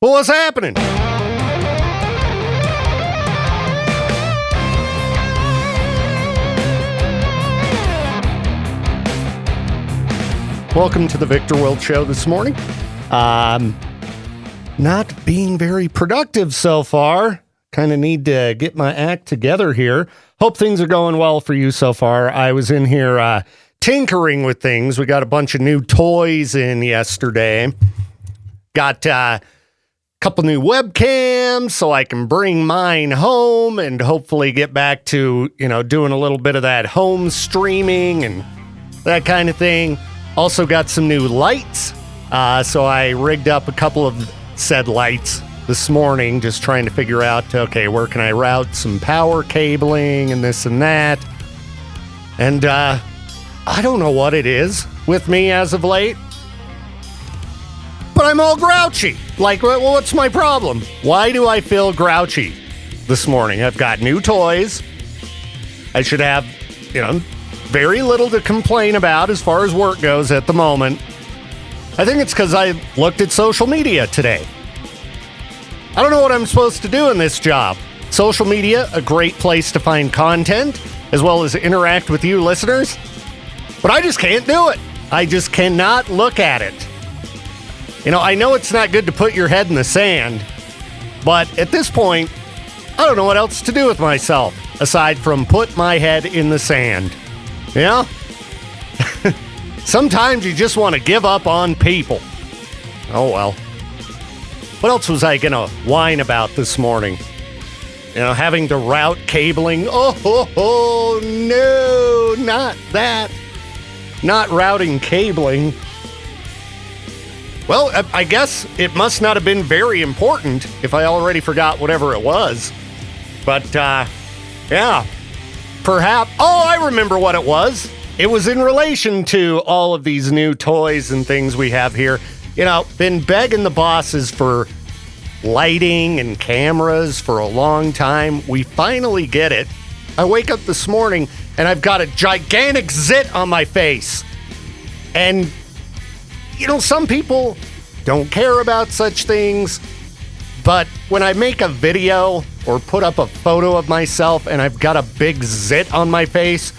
Well, what's happening? Welcome to the Viktor World Show this morning. Not being very productive so far. Kind of need to get my act together here. Hope things are going well for you so far. I was in here tinkering with things. We got a bunch of new toys in yesterday. Got a couple new webcams so I can bring mine home and hopefully get back to, doing a little bit of that home streaming and that kind of thing. Also got some new lights. So I rigged up a couple of said lights this morning, just trying to figure out, okay, where can I route some power cabling and this and that. And I don't know what it is with me as of late, but I'm all grouchy. Like, what's my problem? Why do I feel grouchy this morning? I've got new toys. I should have, very little to complain about as far as work goes at the moment. I think it's because I looked at social media today. I don't know what I'm supposed to do in this job. Social media, a great place to find content, as well as interact with you listeners. But I just can't do it. I just cannot look at it. I know it's not good to put your head in the sand, but at this point, I don't know what else to do with myself aside from put my head in the sand. Sometimes you just want to give up on people. Oh well. What else was I going to whine about this morning? Having to route cabling. Oh, no, not that. Not routing cabling. Well, I guess it must not have been very important if I already forgot whatever it was. But, yeah. Perhaps. Oh, I remember what it was. It was in relation to all of these new toys and things we have here. Been begging the bosses for lighting and cameras for a long time. We finally get it. I wake up this morning and I've got a gigantic zit on my face. And, some people don't care about such things. But when I make a video or put up a photo of myself and I've got a big zit on my face,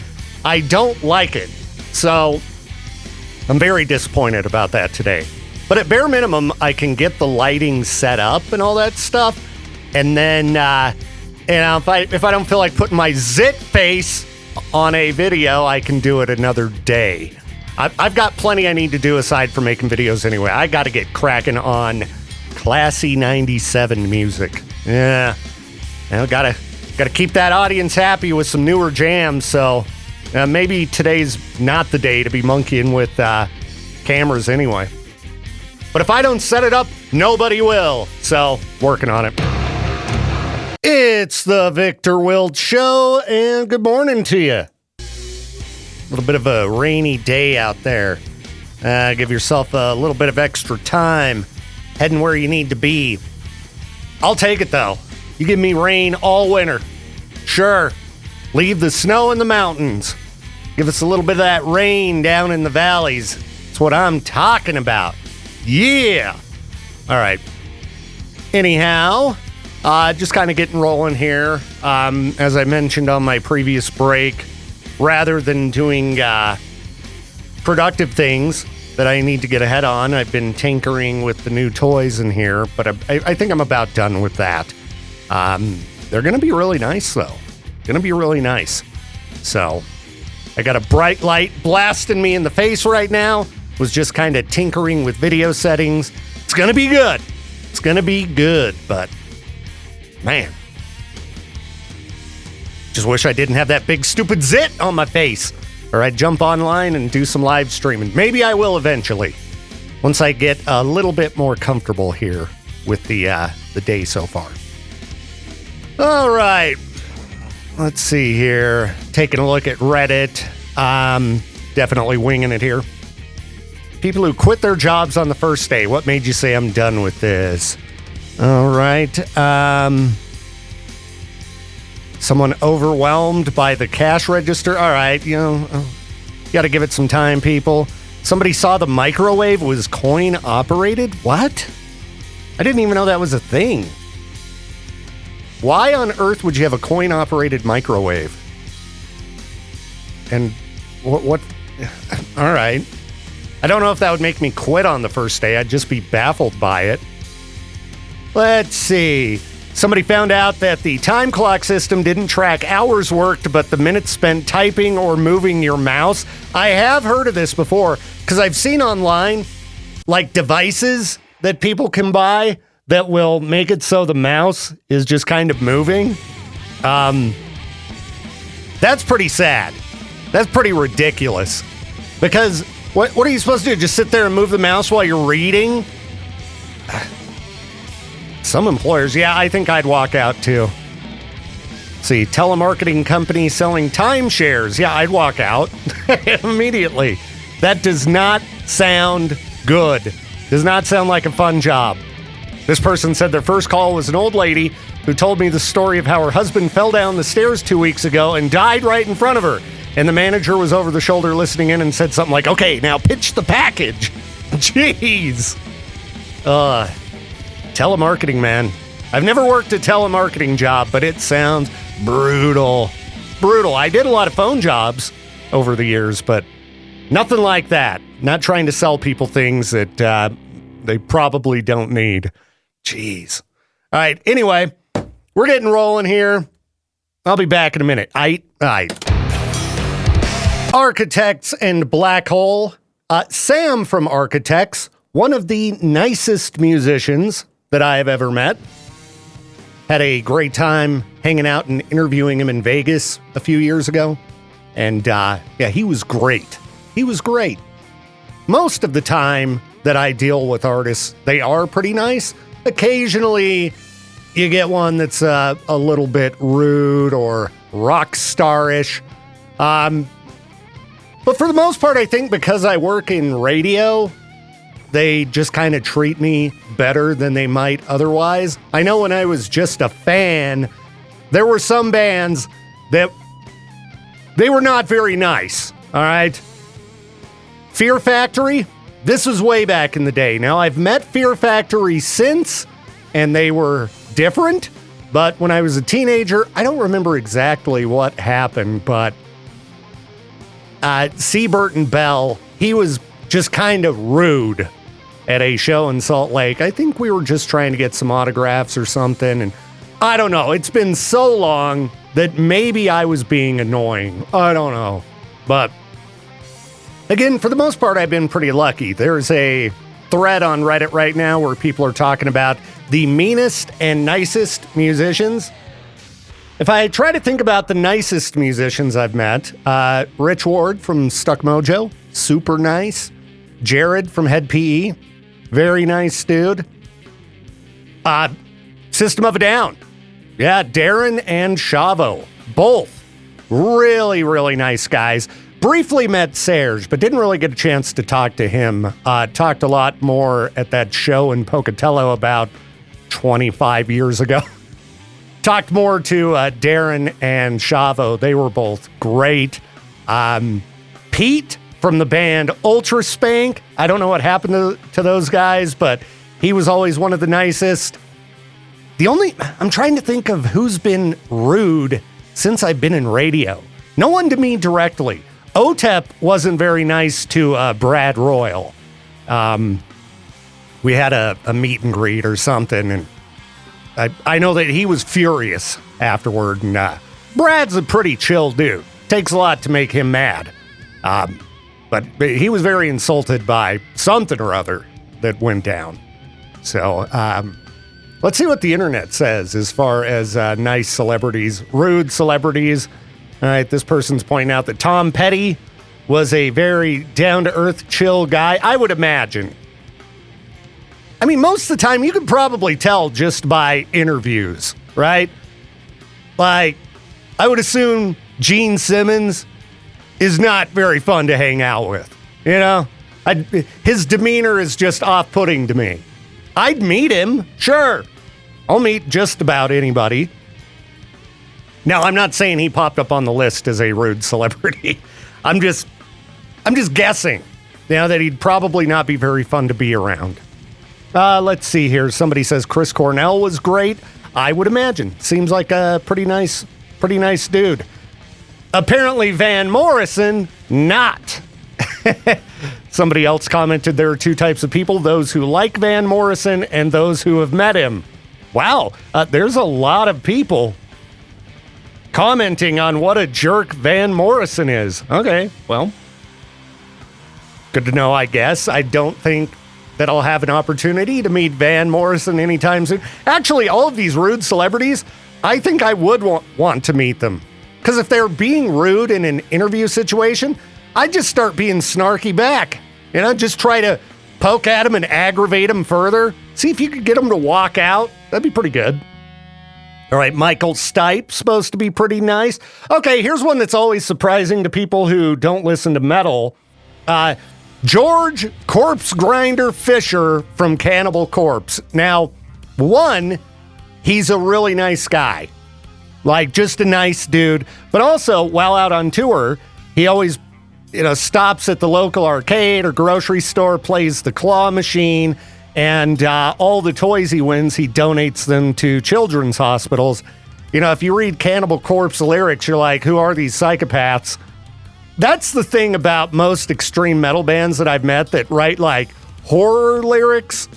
I don't like it. So I'm very disappointed about that today. But at bare minimum, I can get the lighting set up and all that stuff. And then, if I don't feel like putting my zit face on a video, I can do it another day. I've got plenty I need to do aside from making videos anyway. I got to get cracking on classy 97 music. Yeah. Gotta keep that audience happy with some newer jams. So maybe today's not the day to be monkeying with cameras anyway. But if I don't set it up, nobody will. So, working on it. It's the Viktor Wild Show, and good morning to you. A little bit of a rainy day out there. Give yourself a little bit of extra time heading where you need to be. I'll take it, though. You give me rain all winter. Sure. Leave the snow in the mountains. Give us a little bit of that rain down in the valleys. That's what I'm talking about. Yeah. All right. Anyhow, just kind of getting rolling here. As I mentioned on my previous break, rather than doing productive things that I need to get ahead on, I've been tinkering with the new toys in here, but I think I'm about done with that. They're going to be really nice, though. Going to be really nice. So, I got a bright light blasting me in the face right now. Was just kind of tinkering with video settings. It's going to be good. It's going to be good, but man. Just wish I didn't have that big stupid zit on my face. Or I'd jump online and do some live streaming. Maybe I will eventually. Once I get a little bit more comfortable here with the day so far. All right. Let's see here. Taking a look at Reddit. Definitely winging it here. People who quit their jobs on the first day. What made you say I'm done with this? All right. Someone overwhelmed by the cash register. All right. You got to give it some time, people. Somebody saw the microwave was coin operated. What? I didn't even know that was a thing. Why on earth would you have a coin-operated microwave? And what? All right. I don't know if that would make me quit on the first day. I'd just be baffled by it. Let's see. Somebody found out that the time clock system didn't track hours worked, but the minutes spent typing or moving your mouse. I have heard of this before because I've seen online like devices that people can buy that will make it so the mouse is just kind of moving. That's pretty sad. That's pretty ridiculous. Because what are you supposed to do? Just sit there and move the mouse while you're reading? Some employers, yeah, I think I'd walk out too. See, telemarketing company selling timeshares. Yeah, I'd walk out immediately. That does not sound good. Does not sound like a fun job. This person said their first call was an old lady who told me the story of how her husband fell down the stairs 2 weeks ago and died right in front of her. And the manager was over the shoulder listening in and said something like, okay, now pitch the package. Jeez. Telemarketing, man. I've never worked a telemarketing job, but it sounds brutal. Brutal. I did a lot of phone jobs over the years, but nothing like that. Not trying to sell people things that they probably don't need. Jeez. All right. Anyway, we're getting rolling here. I'll be back in a minute. Architects and Black Hole. Sam from Architects, one of the nicest musicians that I have ever met. Had a great time hanging out and interviewing him in Vegas a few years ago. And he was great. He was great. Most of the time that I deal with artists, they are pretty nice. Occasionally, you get one that's a little bit rude or rock star-ish. But for the most part, I think because I work in radio, they just kind of treat me better than they might otherwise. I know when I was just a fan, there were some bands that they were not very nice, all right? Fear Factory, this was way back in the day. Now, I've met Fear Factory since, and they were different, but when I was a teenager, I don't remember exactly what happened, but Siebert and Bell, he was just kind of rude at a show in Salt Lake. I think we were just trying to get some autographs or something, and I don't know. It's been so long that maybe I was being annoying. I don't know. But again, for the most part, I've been pretty lucky. There's a thread on Reddit right now where people are talking about the meanest and nicest musicians. If I try to think about the nicest musicians I've met, Rich Ward from Stuck Mojo, super nice. Jared from Head PE, very nice dude. System of a Down. Yeah, Darren and Chavo, both really, really nice guys. Briefly met Serge, but didn't really get a chance to talk to him. Talked a lot more at that show in Pocatello about 25 years ago. Talked more to Darren and Chavo. They were both great. Pete from the band Ultra Spank. I don't know what happened to those guys, but he was always one of the nicest. I'm trying to think of who's been rude since I've been in radio. No one to me directly. OTEP wasn't very nice to Brad Royal. We had a meet and greet or something, and I know that he was furious afterward. And Brad's a pretty chill dude. Takes a lot to make him mad. But he was very insulted by something or other that went down. So let's see what the internet says as far as nice celebrities, rude celebrities. All right, this person's pointing out that Tom Petty was a very down-to-earth, chill guy, I would imagine. I mean, most of the time, you could probably tell just by interviews, right? Like, I would assume Gene Simmons is not very fun to hang out with, you know? His demeanor is just off-putting to me. I'd meet him, sure. I'll meet just about anybody. Now, I'm not saying he popped up on the list as a rude celebrity. I'm just guessing, you know, that he'd probably not be very fun to be around. Let's see here. Somebody says Chris Cornell was great. I would imagine. Seems like a pretty nice dude. Apparently Van Morrison, not. Somebody else commented there are two types of people, those who like Van Morrison and those who have met him. Wow, there's a lot of people commenting on what a jerk Van Morrison is. Okay, well, good to know, I guess. I don't think that I'll have an opportunity to meet Van Morrison anytime soon. Actually, all of these rude celebrities, I think I would want to meet them. Because if they're being rude in an interview situation, I'd just start being snarky back. You know, just try to poke at them and aggravate them further. See if you could get them to walk out. That'd be pretty good. All right, Michael Stipe, supposed to be pretty nice. Okay, here's one that's always surprising to people who don't listen to metal. George Corpse Grinder Fisher from Cannibal Corpse. Now, one, he's a really nice guy. Like, just a nice dude. But also, while out on tour, he always, stops at the local arcade or grocery store, plays the claw machine, and all the toys he wins, he donates them to children's hospitals. If you read Cannibal Corpse lyrics, you're like, who are these psychopaths? That's the thing about most extreme metal bands that I've met that write like horror lyrics.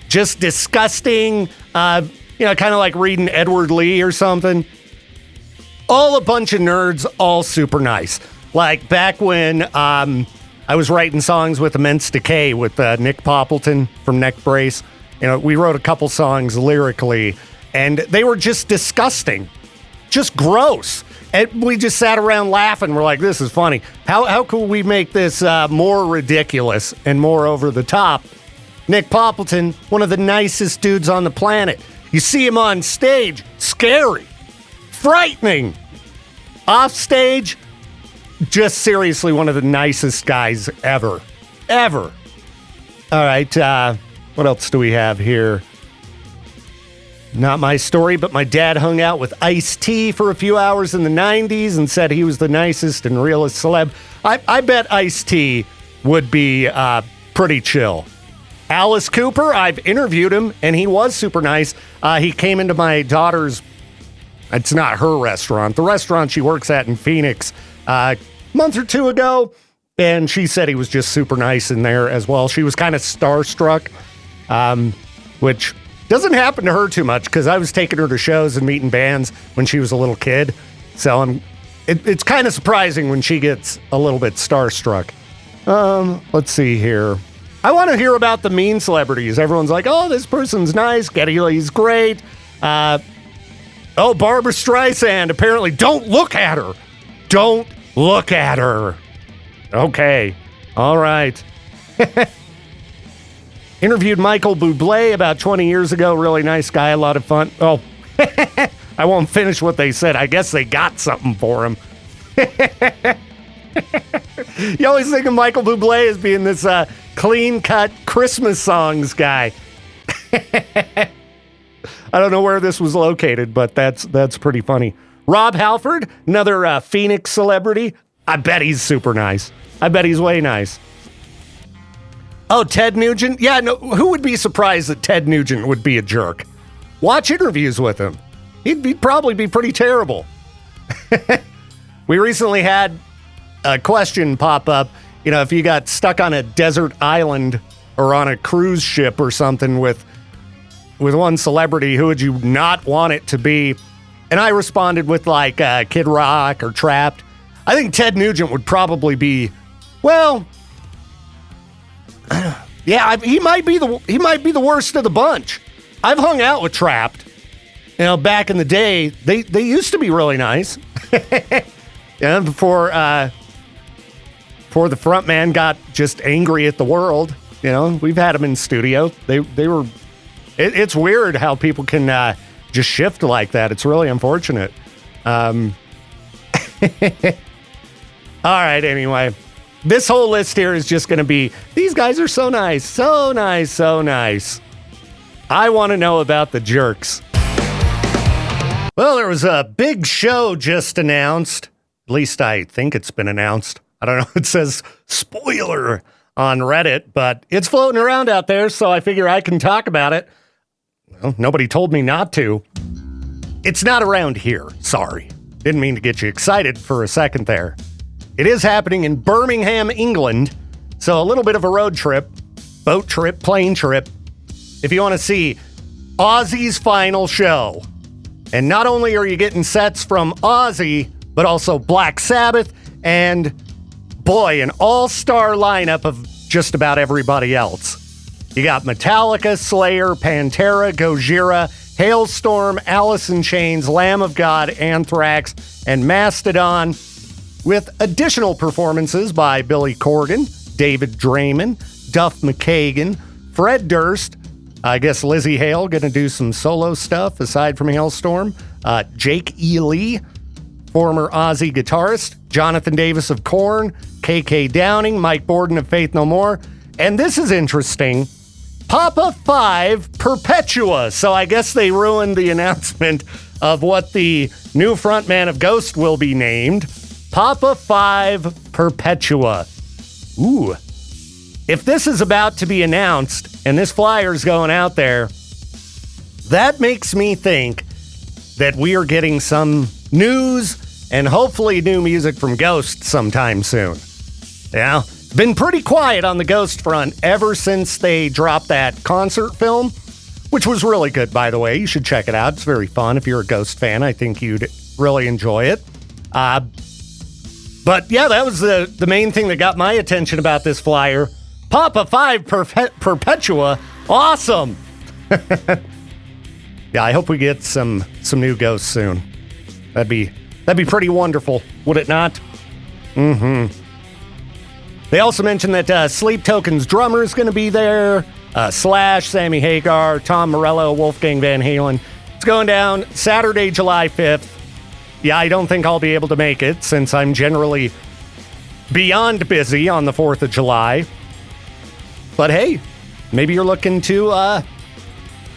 Just disgusting, kind of like reading Edward Lee or something. All a bunch of nerds, all super nice. Like back when I was writing songs with Immense Decay with Nick Poppleton from Neck Brace. We wrote a couple songs lyrically, and they were just disgusting. Just gross. And we just sat around laughing. We're like, this is funny. How could we make this more ridiculous and more over the top? Nick Poppleton, one of the nicest dudes on the planet. You see him on stage, scary, frightening. Off stage, just seriously one of the nicest guys ever. Ever. All right, what else do we have here? Not my story, but my dad hung out with Ice-T for a few hours in the 90s and said he was the nicest and realest celeb. I bet Ice-T would be pretty chill. Alice Cooper, I've interviewed him, and he was super nice. He came into my daughter's, it's not her restaurant, the restaurant she works at in Phoenix, a month or two ago, and she said he was just super nice in there as well. She was kind of starstruck, which doesn't happen to her too much because I was taking her to shows and meeting bands when she was a little kid. So it's kind of surprising when she gets a little bit starstruck. Let's see here. I want to hear about the mean celebrities. Everyone's like, oh, this person's nice. Geddy Lee's great. Barbara Streisand, apparently. Don't look at her. Don't look at her. Okay. All right. Interviewed Michael Bublé about 20 years ago. Really nice guy. A lot of fun. Oh, I won't finish what they said. I guess they got something for him. You always think of Michael Bublé as being this clean-cut Christmas songs guy. I don't know where this was located, but that's pretty funny. Rob Halford, another Phoenix celebrity. I bet he's super nice. I bet he's way nice. Oh, Ted Nugent? Yeah, no, who would be surprised that Ted Nugent would be a jerk? Watch interviews with him. He'd probably be pretty terrible. We recently had a question pop up. If you got stuck on a desert island or on a cruise ship or something with one celebrity, who would you not want it to be? And I responded with like Kid Rock or Trapped. I think Ted Nugent would probably be, well, yeah, he might be the worst of the bunch. I've hung out with Trapped. Back in the day, they used to be really nice. Before the front man got just angry at the world. We've had them in studio. They were. It's weird how people can just shift like that. It's really unfortunate. All right. Anyway. This whole list here is just going to be, these guys are so nice, so nice, so nice. I want to know about the jerks. Well, there was a big show just announced. At least I think it's been announced. I don't know. It says spoiler on Reddit, but it's floating around out there, so I figure I can talk about it. Well, nobody told me not to. It's not around here. Sorry. Didn't mean to get you excited for a second there. It is happening in Birmingham, England, so a little bit of a road trip, boat trip, plane trip, if you want to see Ozzy's final show. And not only are you getting sets from Ozzy, but also Black Sabbath and, boy, an all-star lineup of just about everybody else. You got Metallica, Slayer, Pantera, Gojira, Hailstorm, Alice in Chains, Lamb of God, Anthrax, and Mastodon, with additional performances by Billy Corgan, David Draymond, Duff McKagan, Fred Durst, I guess Lizzie Hale going to do some solo stuff aside from Hailstorm, Jake E. Lee, former Ozzy guitarist, Jonathan Davis of Korn, K.K. Downing, Mike Borden of Faith No More, and this is interesting, Papa 5 Perpetua. So I guess they ruined the announcement of what the new frontman of Ghost will be named. Papa 5 Perpetua. Ooh. If this is about to be announced and this flyer's going out there, that makes me think that we are getting some news and hopefully new music from Ghost sometime soon. Yeah. Been pretty quiet on the Ghost front ever since they dropped that concert film, which was really good, by the way. You should check it out. It's very fun. If you're a Ghost fan, I think you'd really enjoy it. But yeah, that was the main thing that got my attention about this flyer. Papa 5 Perpetua. Awesome. Yeah, I hope we get some new Ghosts soon. That'd be pretty wonderful, would it not? Mm-hmm. They also mentioned that Sleep Token's drummer is going to be there. Slash, Sammy Hagar, Tom Morello, Wolfgang Van Halen. It's going down Saturday, July 5th. Yeah, I don't think I'll be able to make it since I'm generally beyond busy on the 4th of July. But hey, maybe you're looking to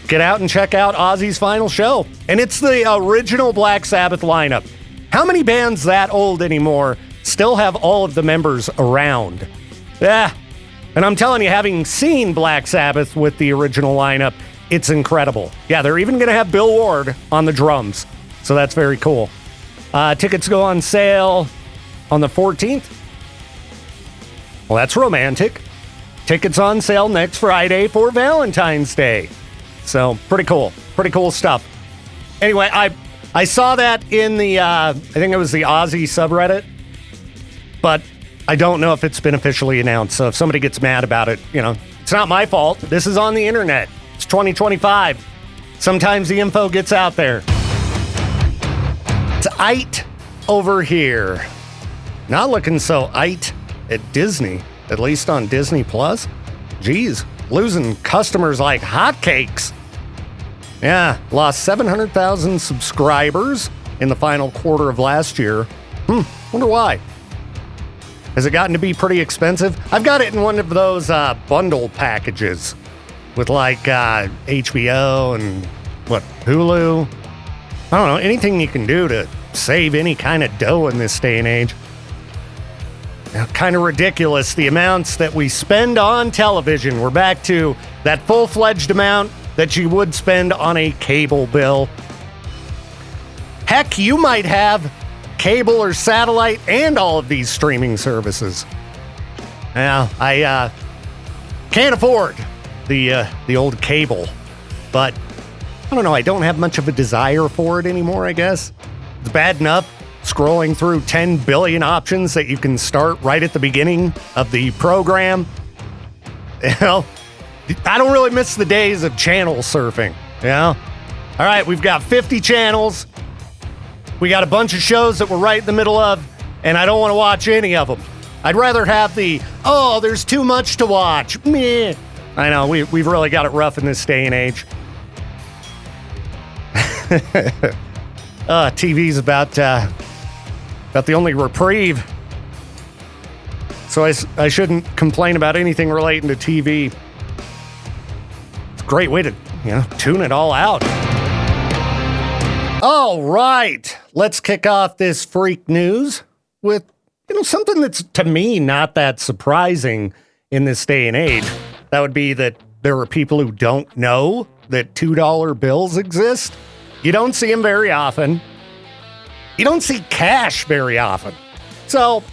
get out and check out Ozzy's final show. And it's the original Black Sabbath lineup. How many bands that old anymore still have all of the members around? Yeah. And I'm telling you, having seen Black Sabbath with the original lineup, it's incredible. Yeah, they're even going to have Bill Ward on the drums. So that's very cool. Tickets go on sale on the 14th. Well, that's romantic. Tickets on sale next Friday for Valentine's Day. So pretty cool. Pretty cool stuff. Anyway, I saw that in the, I think it was the Ozzy subreddit, but I don't know if it's been officially announced. So if somebody gets mad about it, it's not my fault. This is on the internet. It's 2025. Sometimes the info gets out there. It's aight over here. Not looking so aight at Disney, at least on Disney Plus. Geez, losing customers like hotcakes. Yeah, lost 700,000 subscribers in the final quarter of last year. Wonder why. Has it gotten to be pretty expensive? I've got it in one of those bundle packages with like HBO and Hulu. I don't know, anything you can do to save any kind of dough in this day and age. Kind of ridiculous, the amounts that we spend on television. We're back to that full-fledged amount that you would spend on a cable bill. Heck, you might have cable or satellite and all of these streaming services. Now, I can't afford the old cable, but I don't know, I don't have much of a desire for it anymore, I guess. It's bad enough scrolling through 10 billion options that you can start right at the beginning of the program. I don't really miss the days of channel surfing, All right, we've got 50 channels. We got a bunch of shows that we're right in the middle of, and I don't want to watch any of them. I'd rather have there's too much to watch. Meh. I know, we've really got it rough in this day and age. TV's about the only reprieve. So I shouldn't complain about anything relating to TV. It's a great way to, tune it all out. All right, let's kick off this freak news with, something that's, to me, not that surprising in this day and age. That would be that there are people who don't know that $2 bills exist. You don't see them very often. You don't see cash very often. So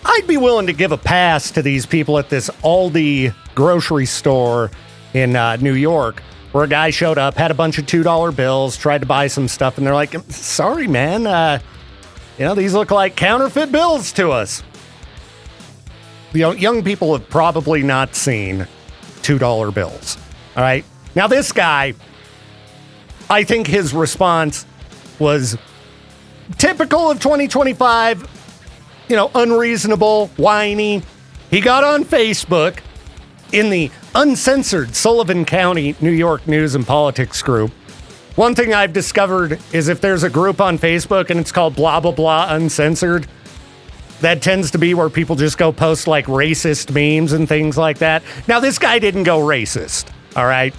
I'd be willing to give a pass to these people at this Aldi grocery store in New York, where a guy showed up, had a bunch of $2 bills, tried to buy some stuff, and they're like, sorry, man, these look like counterfeit bills to us. Young people have probably not seen $2 bills. All right. Now, this guy, I think his response was typical of 2025, unreasonable, whiny. He got on Facebook in the uncensored Sullivan County, New York News and Politics group. One thing I've discovered is if there's a group on Facebook and it's called blah, blah, blah, uncensored, that tends to be where people just go post like racist memes and things like that. Now, this guy didn't go racist, all right?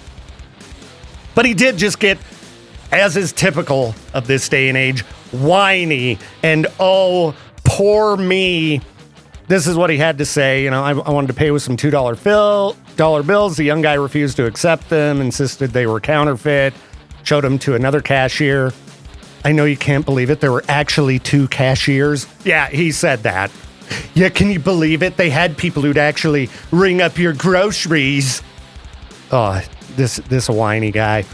But he did just get, as is typical of this day and age, whiny and, oh, poor me. This is what he had to say. I wanted to pay with some $2 bills. The young guy refused to accept them, insisted they were counterfeit, showed them to another cashier. I know you can't believe it. There were actually 2 cashiers. Yeah, he said that. Yeah, can you believe it? They had people who'd actually ring up your groceries. Oh, this whiny guy.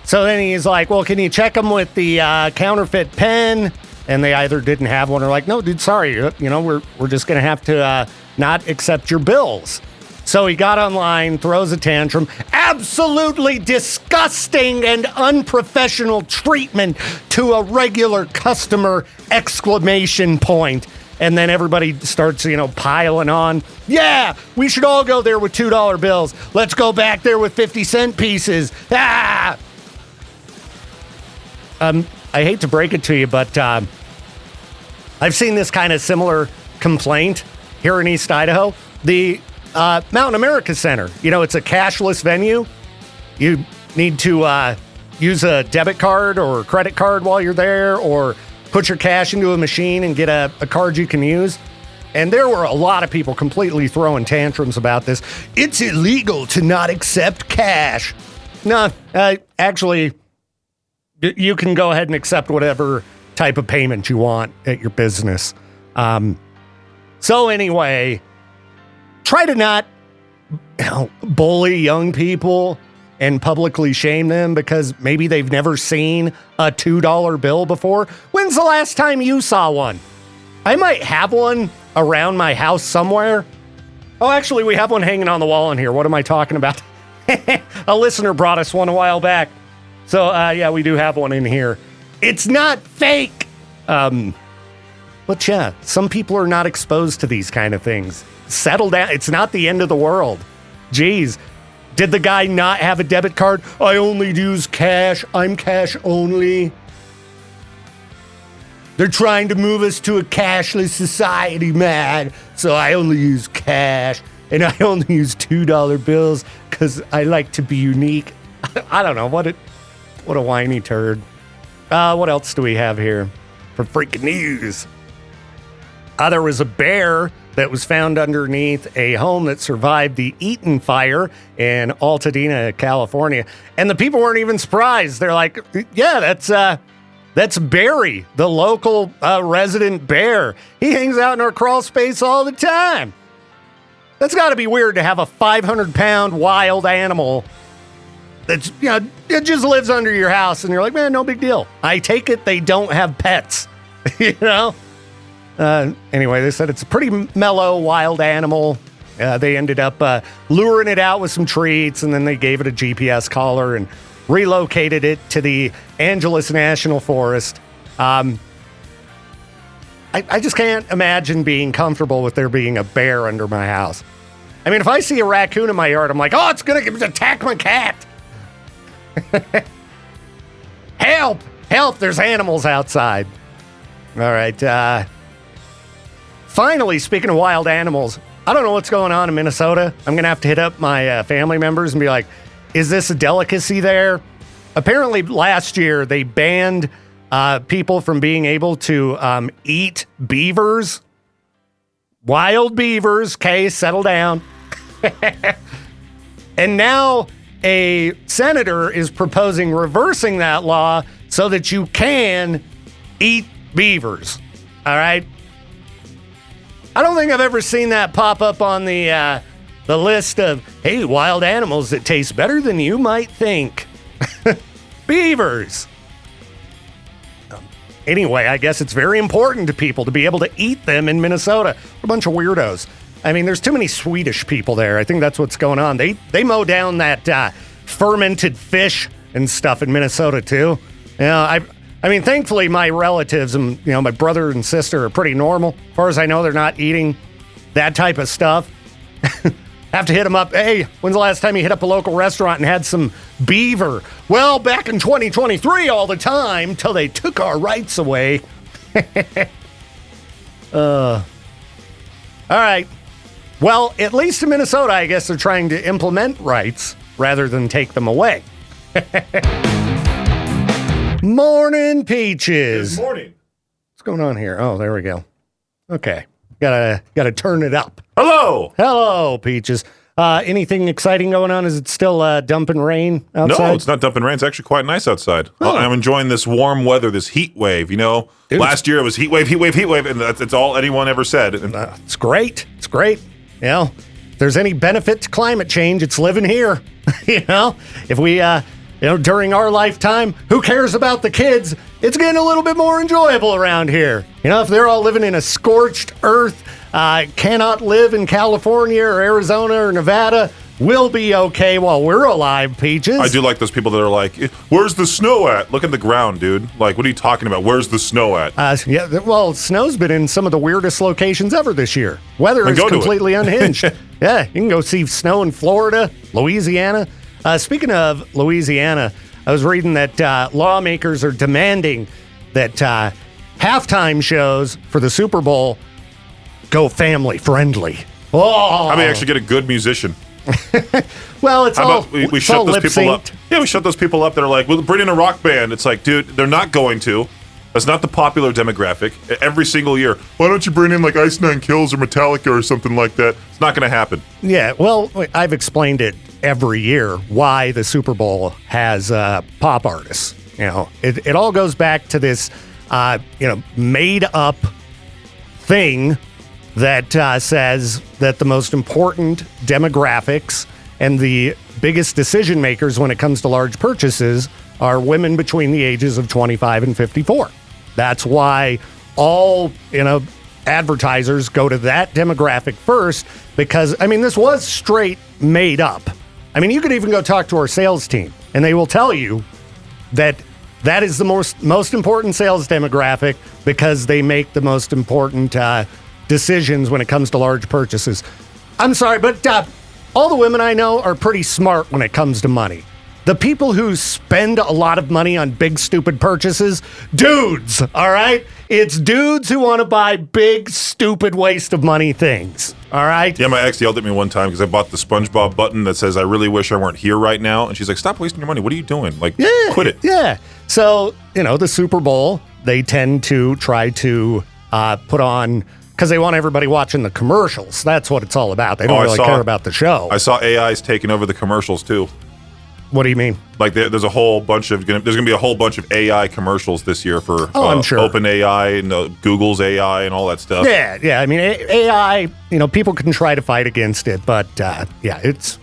So then he's like, well, can you check them with the counterfeit pen? And they either didn't have one or like, no, dude, sorry. We're just going to have to not accept your bills. So he got online, throws a tantrum. Absolutely disgusting and unprofessional treatment to a regular customer! Exclamation point. And then everybody starts, piling on. Yeah, we should all go there with $2 bills. Let's go back there with 50-cent pieces. Ah! I hate to break it to you, but I've seen this kind of similar complaint here in East Idaho. The Mountain America Center, it's a cashless venue. You need to use a debit card or credit card while you're there, or put your cash into a machine and get a card you can use. And there were a lot of people completely throwing tantrums about this. It's illegal to not accept cash. No, actually, you can go ahead and accept whatever type of payment you want at your business. So anyway, try to not bully young people and publicly shame them because maybe they've never seen a $2 bill before. When's the last time you saw one? I might have one around my house somewhere. Oh, actually, we have one hanging on the wall in here. What am I talking about? A listener brought us one a while back. So, yeah, we do have one in here. It's not fake. But yeah, some people are not exposed to these kind of things. Settle down. It's not the end of the world. Jeez. Did the guy not have a debit card? I only use cash. I'm cash only. They're trying to move us to a cashless society, man. So I only use cash. And I only use $2 bills because I like to be unique. I don't know. What a whiny turd. What else do we have here for freaking news? There was a bear that was found underneath a home that survived the Eaton fire in Altadena, California. And the people weren't even surprised. They're like, yeah, that's Barry, the local resident bear. He hangs out in our crawl space all the time. That's got to be weird to have a 500-pound wild animal that's, it just lives under your house. And you're like, man, no big deal. I take it they don't have pets, Anyway, they said it's a pretty mellow wild animal. They ended up luring it out with some treats, and then they gave it a GPS collar and relocated it to the Angeles National Forest. I just can't imagine being comfortable with there being a bear under my house. I mean, if I see a raccoon in my yard, I'm like, oh, it's going to attack my cat. Help, there's animals outside. All right, finally, speaking of wild animals, I don't know what's going on in Minnesota. I'm going to have to hit up my family members and be like, is this a delicacy there? Apparently, last year, they banned people from being able to eat beavers. wild beavers. Okay, settle down. And now a senator is proposing reversing that law so that you can eat beavers. All right? I don't think I've ever seen that pop up on the list of, hey, wild animals that taste better than you might think. Beavers. Anyway, I guess it's very important to people to be able to eat them in Minnesota. A bunch of weirdos. I mean, there's too many Swedish people there. I think that's what's going on. They mow down that fermented fish and stuff in Minnesota, too. You know, I mean, thankfully, my relatives and, my brother and sister are pretty normal. As far as I know, they're not eating that type of stuff. Have to hit them up. Hey, when's the last time you hit up a local restaurant and had some beaver? Well, back in 2023 all the time, till they took our rights away. All right. Well, at least in Minnesota, I guess they're trying to implement rights rather than take them away. Morning, Peaches. Good morning. What's going on here? Oh, there we go. Okay. Gotta turn it up. Hello, Peaches. Anything exciting going on? Is it still dumping rain outside? No, it's not dumping rain. It's actually quite nice outside. Oh. I'm enjoying this warm weather, this heat wave. Dude, Last year it was heat wave, and that's all anyone ever said. It's great. It's great. If there's any benefit to climate change, it's living here. If we, during our lifetime, who cares about the kids? It's getting a little bit more enjoyable around here. If they're all living in a scorched earth, cannot live in California or Arizona or Nevada, we'll be okay while we're alive, Peaches. I do like those people that are like, where's the snow at? Look at the ground, dude. Like, what are you talking about? Where's the snow at? Well, snow's been in some of the weirdest locations ever this year. Weather is completely unhinged. Yeah, you can go see snow in Florida, Louisiana. Speaking of Louisiana, I was reading that lawmakers are demanding that halftime shows for the Super Bowl go family friendly. Oh, How about you actually get a good musician? Well, it's How all about we it's shut all those people up? lip-synced. Yeah, we shut those people up that are like, we'll bring in a rock band. It's like, dude, they're not going to. That's not the popular demographic. Every single year, why don't you bring in like Ice Nine Kills or Metallica or something like that? It's not going to happen. Yeah, well, I've explained it every year why the Super Bowl has pop artists. It all goes back to this, made up thing that says that the most important demographics and the biggest decision makers when it comes to large purchases are women between the ages of 25 and 54. That's why all, advertisers go to that demographic first because, this was straight made up. You could even go talk to our sales team and they will tell you that is the most important sales demographic because they make the most important decisions when it comes to large purchases. I'm sorry, but all the women I know are pretty smart when it comes to money. The people who spend a lot of money on big, stupid purchases, dudes, all right? It's dudes who want to buy big, stupid, waste of money things, all right? Yeah, my ex yelled at me one time because I bought the SpongeBob button that says, I really wish I weren't here right now. And she's like, stop wasting your money. What are you doing? Like, quit it. Yeah. So, the Super Bowl, they tend to try to put on, because they want everybody watching the commercials. That's what it's all about. They don't really care about the show. I saw AIs taking over the commercials, too. What do you mean? Like there's a whole bunch of there's gonna be a whole bunch of AI commercials this year for I'm sure. OpenAI and Google's AI and all that stuff. Yeah. AI. People can try to fight against it, but it's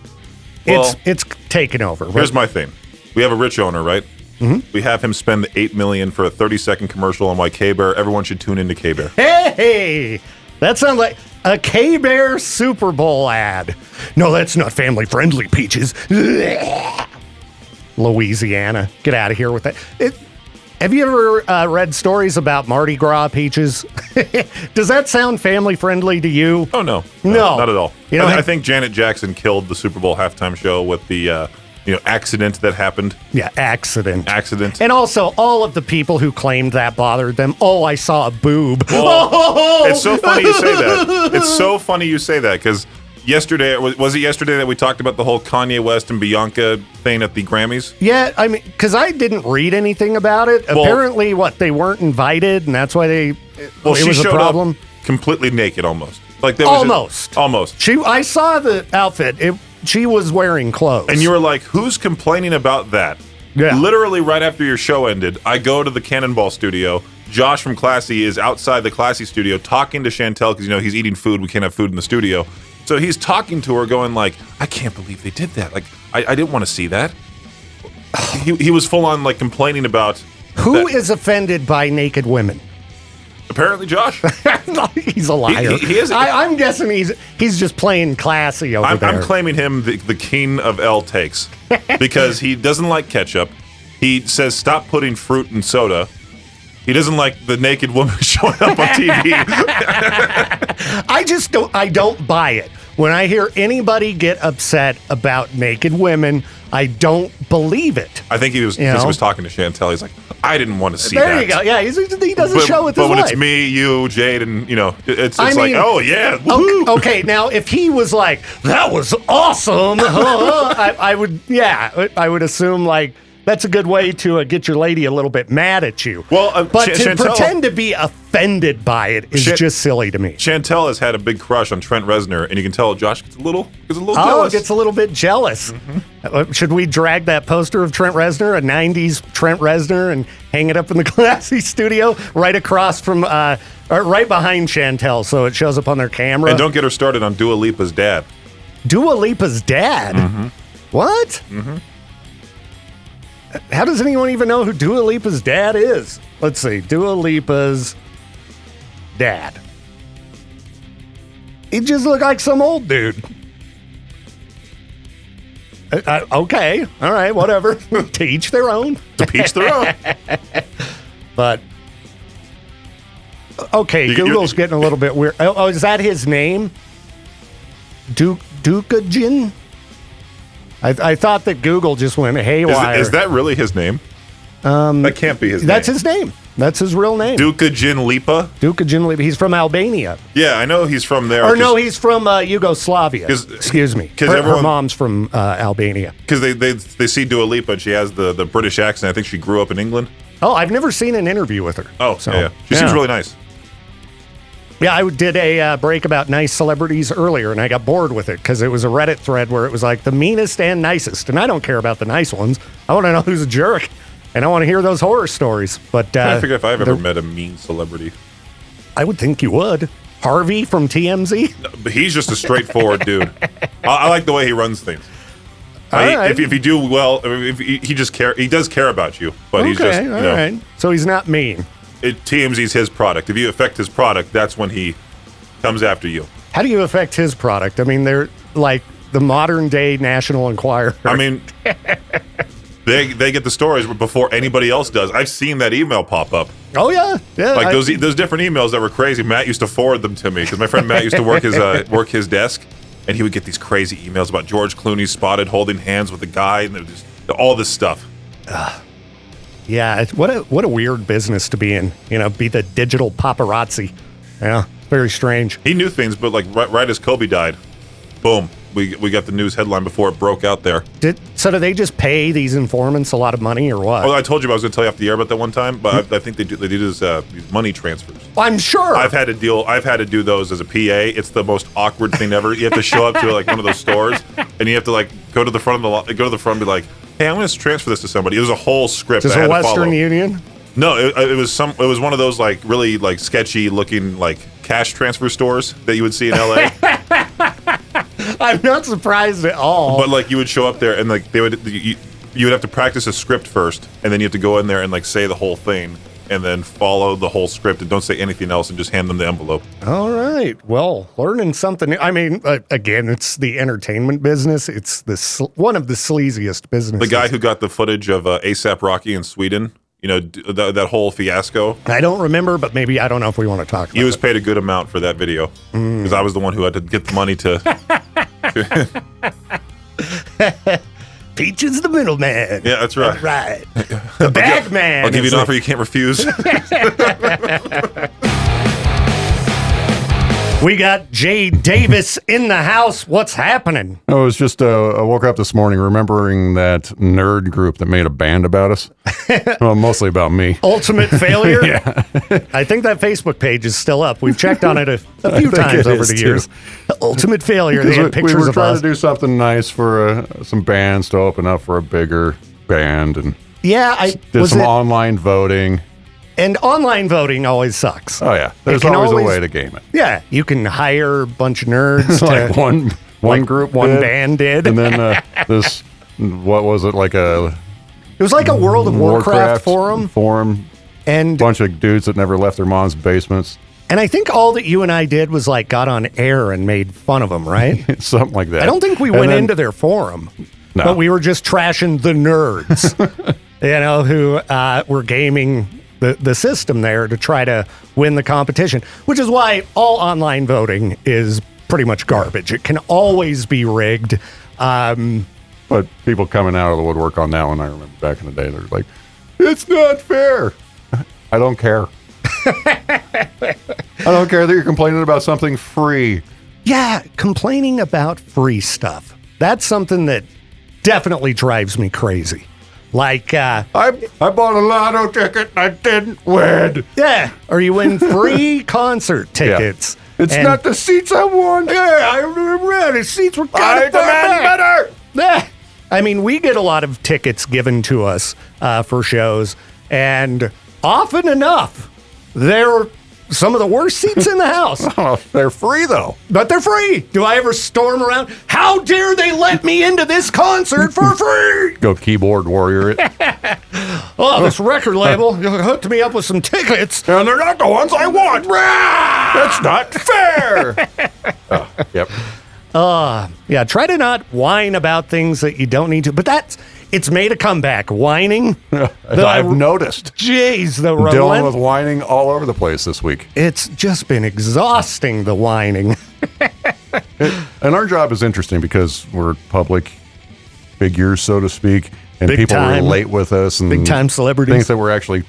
taken over. Right? Here's my thing: we have a rich owner, right? Mm-hmm. We have him spend the $8 million for a 30-second commercial on why K-Bear. Everyone should tune into K-Bear. Hey, that sounds like a K-Bear Super Bowl ad. No, that's not family friendly, Peaches. Louisiana. Get out of here with that. Have you ever read stories about Mardi Gras, Peaches? Does that sound family friendly to you? Oh, no. No. Not at all. I think Janet Jackson killed the Super Bowl halftime show with the accident that happened. Yeah, accident. And also, all of the people who claimed that bothered them. Oh, I saw a boob. Well, It's so funny you say that. It's so funny you say that because yesterday, was it yesterday that we talked about the whole Kanye West and Bianca thing at the Grammys? Yeah, because I didn't read anything about it. Apparently, they weren't invited, and that's why it was a problem. Up completely naked almost. Like there was almost. I saw the outfit. She was wearing clothes. And you were like, who's complaining about that? Yeah. Literally right after your show ended, I go to the Cannonball studio. Josh from Classy is outside the Classy studio talking to Chantel because, he's eating food. We can't have food in the studio. So he's talking to her going like, I can't believe they did that. Like, I didn't want to see that. He was full on like complaining about who is offended by naked women. Apparently, Josh. He's a liar. He is. I'm guessing he's just playing classy over there. I'm claiming him the king of L takes because he doesn't like ketchup. He says stop putting fruit in soda. He doesn't like the naked woman showing up on TV. I don't buy it. When I hear anybody get upset about naked women, I don't believe it. I think he was because he was talking to Chantel. He's like, I didn't want to see that. There you go. Yeah, he doesn't show with his But when wife. It's me, you, Jade, and it's like, oh yeah. Okay, now if he was like, that was awesome, I would assume like that's a good way to get your lady a little bit mad at you. Well, but to pretend to be offended by it is just silly to me. Chantel has had a big crush on Trent Reznor, and you can tell Josh gets a little jealous. Oh, gets a little bit jealous. Mm-hmm. Should we drag that poster of Trent Reznor, a 90s Trent Reznor, and hang it up in the Classy studio right across from, or right behind Chantel so it shows up on their camera? And don't get her started on Dua Lipa's dad. Dua Lipa's dad? Mm-hmm. What? Mm-hmm. How does anyone even know who Dua Lipa's dad is? Let's see. Dua Lipa's dad. He just looked like some old dude. Okay. All right. Whatever. To each their own. To each their own. But, okay. Google's getting a little bit weird. Oh, is that his name? Dukajin? I thought that Google just went haywire. Is that really his name? That can't be his name. That's his name. That's his real name. Dukajin Lipa? Dukajin Lipa. He's from Albania. Yeah, I know he's from there. Or no, he's from Yugoslavia. Excuse me. Her mom's from Albania. Because they see Dua Lipa and she has the British accent. I think she grew up in England. Oh, I've never seen an interview with her. Oh, so, yeah. She seems really nice. Yeah, I did a break about nice celebrities earlier, and I got bored with it because it was a Reddit thread where it was like the meanest and nicest. And I don't care about the nice ones. I want to know who's a jerk, and I want to hear those horror stories. But I figure if I've ever met a mean celebrity, I would think you would. Harvey from TMZ? No, but he's just a straightforward dude. I like the way he runs things. Right. If you do well, if he does care about you, but he's just all right. So he's not mean. TMZ's his product. If you affect his product, that's when he comes after you. How do you affect his product? I mean, they're like the modern day National Enquirer. I mean, they get the stories before anybody else does. I've seen that email pop up. Oh yeah. Like those different emails that were crazy. Matt used to forward them to me because my friend Matt used to work his desk, and he would get these crazy emails about George Clooney spotted holding hands with a guy, and just all this stuff. Yeah, what a weird business to be in. Be the digital paparazzi. Yeah, very strange. He knew things, but like right as Kobe died, boom, we got the news headline before it broke out there. So do they just pay these informants a lot of money or what? Oh, I told you I was going to tell you off the air about that one time, but I think they do these money transfers. I'm sure. I've had to do those as a PA. It's the most awkward thing ever. You have to show up to like one of those stores, and you have to like go to the front and be like, hey, I'm going to transfer this to somebody. It was a whole script. Is it Western Union? No, it was one of those like really like sketchy looking like cash transfer stores that you would see in LA. I'm not surprised at all. But like you would show up there and like you would have to practice a script first, and then you have to go in there and like say the whole thing, and then follow the whole script and don't say anything else and just hand them the envelope. All right. Well, learning something new. I mean, again, it's the entertainment business. It's one of the sleaziest businesses. The guy who got the footage of A$AP Rocky in Sweden, that whole fiasco. I don't remember, but maybe I don't know if we want to talk about it. He was paid a good amount for that video because I was the one who had to get the money to... Peach is the middleman. Yeah, that's right. Right. The bag man. I'll give you an offer you can't refuse. We got Jade Davis in the house. What's happening? I was just, I woke up this morning remembering that nerd group that made a band about us. Well, mostly about me. Ultimate Failure? Yeah. I think that Facebook page is still up. We've checked on it a few times over the years. Ultimate Failure. They had pictures we were of trying us. to do something nice for some bands to open up for a bigger band, and did some online voting. And online voting always sucks. Oh yeah, there's always a way to game it. Yeah, you can hire a bunch of nerds. Like one group, one band did, and then this, what was it, like a? It was like a World of Warcraft forum, and a bunch of dudes that never left their mom's basements. And I think all that you and I did was like got on air and made fun of them, right? Something like that. I don't think we went into their forum, but we were just trashing the nerds, who were gaming the system there to try to win the competition, which is why all online voting is pretty much garbage. It can always be rigged. But people coming out of the woodwork on that one, I remember back in the day, they're like, it's not fair. I don't care. I don't care that you're complaining about something free. Yeah, complaining about free stuff. That's something that definitely drives me crazy. Like, I bought a lotto ticket and I didn't win. Yeah, or you win free concert tickets. Yeah. It's not the seats I want. Yeah, I read the seats were kind of better. Yeah. I mean, we get a lot of tickets given to us for shows, and often enough, they're some of the worst seats in the house. Oh, they're free, though. But they're free. Do I ever storm around? How dare they let me into this concert for free? Go keyboard warrior it. Oh, this record label hooked me up with some tickets. And they're not the ones I want. That's not fair. Yep. Yeah, try to not whine about things that you don't need to. But it's made a comeback. Whining. I've noticed. Jeez, the dealing with whining all over the place this week. It's just been exhausting, the whining. And our job is interesting because we're public figures, so to speak, and people relate with us. And big time celebrities. Think that we're actually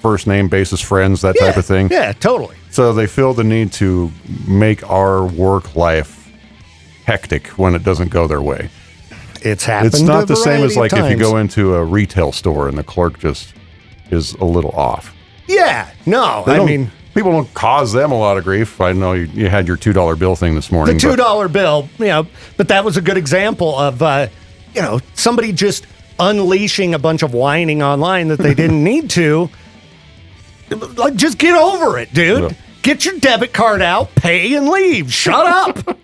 first name basis friends, that type of thing. Yeah, totally. So they feel the need to make our work life hectic when it doesn't go their way. It's happened. It's not the same as like if you go into a retail store and the clerk just is a little off. Yeah, no, people don't cause them a lot of grief. I know you had your $2 bill thing this morning. The $2 bill, but that was a good example of, somebody just unleashing a bunch of whining online that they didn't need to. Like, just get over it, dude. Yeah. Get your debit card out, pay, and leave. Shut up.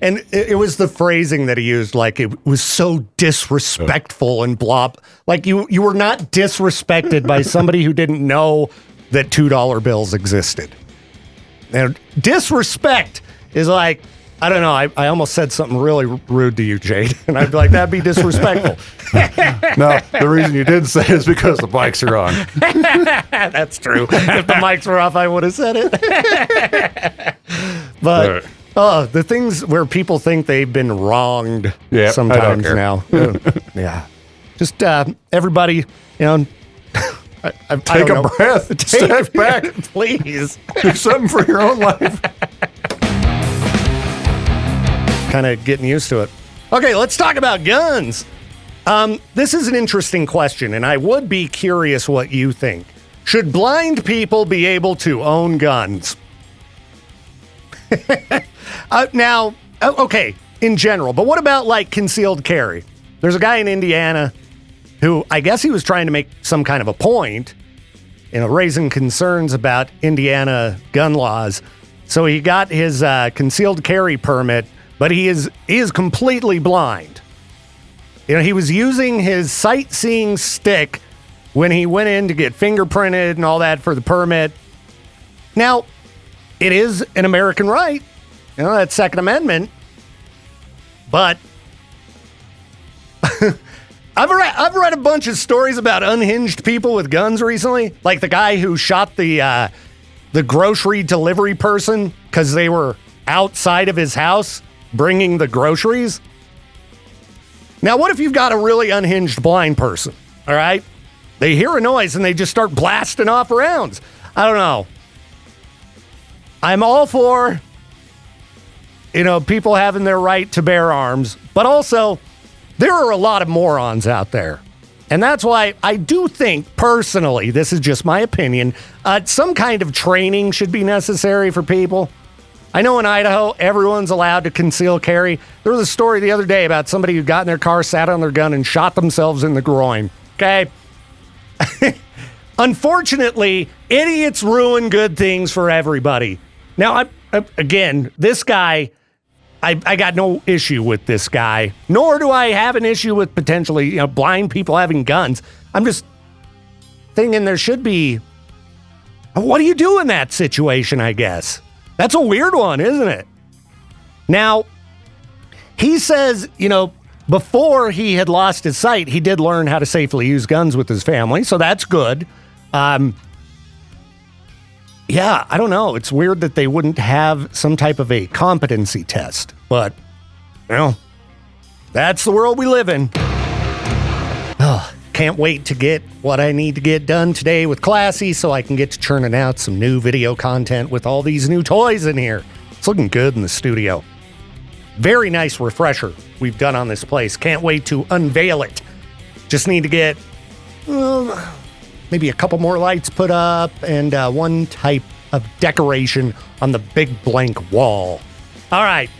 And it was the phrasing that he used, like it was so disrespectful and blah. Like you were not disrespected by somebody who didn't know that $2 bills existed. And disrespect is like, I don't know, I almost said something really rude to you, Jade, and I'd be like, that'd be disrespectful. No, the reason you didn't say it is because the mics are on. That's true. If the mics were off, I would have said it. But the things where people think they've been wronged sometimes now. Yeah. Just everybody, take a breath. Step back. Please. Do something for your own life. Kind of getting used to it. Okay, let's talk about guns. This is an interesting question, and I would be curious what you think. Should blind people be able to own guns? Now, okay, in general, but what about like concealed carry? There's a guy in Indiana who I guess he was trying to make some kind of a point, raising concerns about Indiana gun laws. So he got his concealed carry permit, but he is completely blind. He was using his sightseeing stick when he went in to get fingerprinted and all that for the permit. Now, it is an American right, that Second Amendment, but I've read a bunch of stories about unhinged people with guns recently, like the guy who shot the grocery delivery person because they were outside of his house bringing the groceries. Now, what if you've got a really unhinged blind person, all right? They hear a noise and they just start blasting off rounds. I don't know. I'm all for, people having their right to bear arms, but also there are a lot of morons out there. And that's why I do think, personally, this is just my opinion, some kind of training should be necessary for people. I know in Idaho, everyone's allowed to conceal carry. There was a story the other day about somebody who got in their car, sat on their gun, and shot themselves in the groin. Okay? Unfortunately, idiots ruin good things for everybody. Now, again, this guy, I got no issue with this guy, nor do I have an issue with potentially blind people having guns. I'm just thinking there should be, what do you do in that situation, I guess? That's a weird one, isn't it? Now, he says, before he had lost his sight, he did learn how to safely use guns with his family, so that's good. Yeah, I don't know. It's weird that they wouldn't have some type of a competency test, but, that's the world we live in. Oh, can't wait to get what I need to get done today with Classy so I can get to churning out some new video content with all these new toys in here. It's looking good in the studio. Very nice refresher we've done on this place. Can't wait to unveil it. Just need to get maybe a couple more lights put up and one type of decoration on the big blank wall. All right.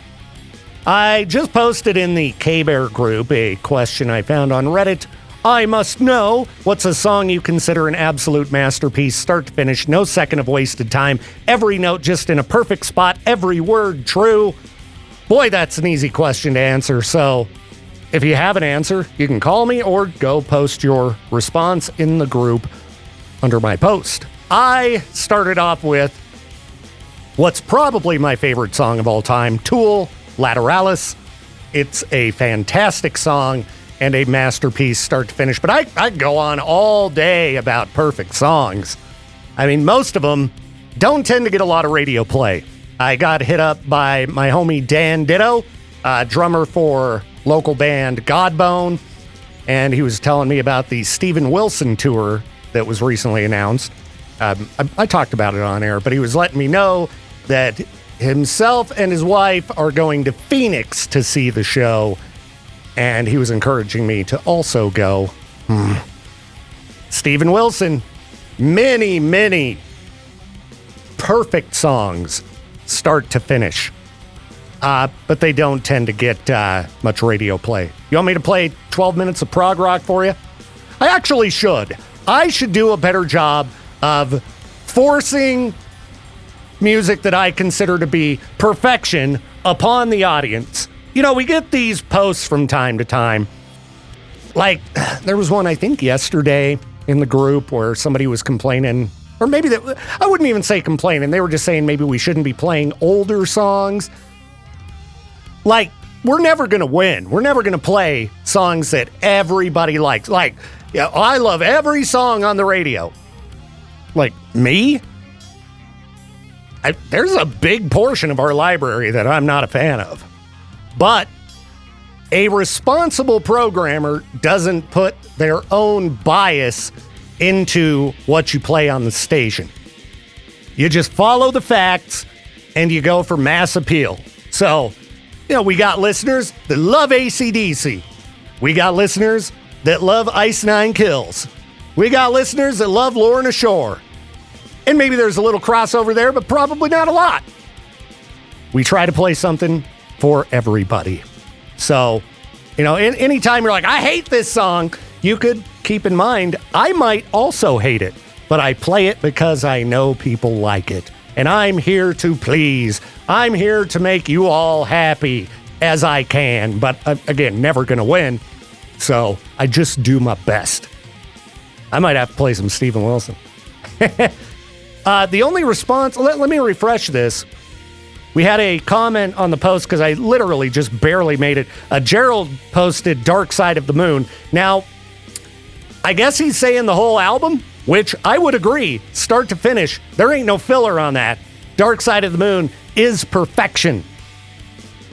I just posted in the K-Bear group a question I found on Reddit. I must know, what's a song you consider an absolute masterpiece, start to finish, no second of wasted time, every note just in a perfect spot, every word true? Boy, that's an easy question to answer, so if you have an answer, you can call me or go post your response in the group under my post. I started off with what's probably my favorite song of all time, Tool, Lateralus. It's a fantastic song and a masterpiece start to finish. But I go on all day about perfect songs. I mean, most of them don't tend to get a lot of radio play. I got hit up by my homie Dan Ditto, drummer for local band Godbone, and he was telling me about the Steven Wilson tour that was recently announced. I talked about it on air, but he was letting me know that himself and his wife are going to Phoenix to see the show, and he was encouraging me to also go. Steven Wilson, many perfect songs, start to finish. But they don't tend to get much radio play. You want me to play 12 minutes of prog rock for you? I actually should. I should do a better job of forcing music that I consider to be perfection upon the audience. We get these posts from time to time. Like, there was one, I think, yesterday in the group where somebody was complaining, or maybe I wouldn't even say complaining. They were just saying maybe we shouldn't be playing older songs. Like, we're never going to win. We're never going to play songs that everybody likes. Like, I love every song on the radio. Like, me? There's a big portion of our library that I'm not a fan of. But a responsible programmer doesn't put their own bias into what you play on the station. You just follow the facts and you go for mass appeal. So, we got listeners that love AC/DC. We got listeners that love Ice Nine Kills. We got listeners that love Lorna Shore. And maybe there's a little crossover there, but probably not a lot. We try to play something for everybody. So, anytime you're like, I hate this song, you could keep in mind, I might also hate it, but I play it because I know people like it. And I'm here to please. I'm here to make you all happy as I can. But again, never going to win. So I just do my best. I might have to play some Steven Wilson. The only response, let me refresh this. We had a comment on the post because I literally just barely made it. Gerald posted Dark Side of the Moon. Now, I guess he's saying the whole album, which I would agree, start to finish. There ain't no filler on that. Dark Side of the Moon is perfection.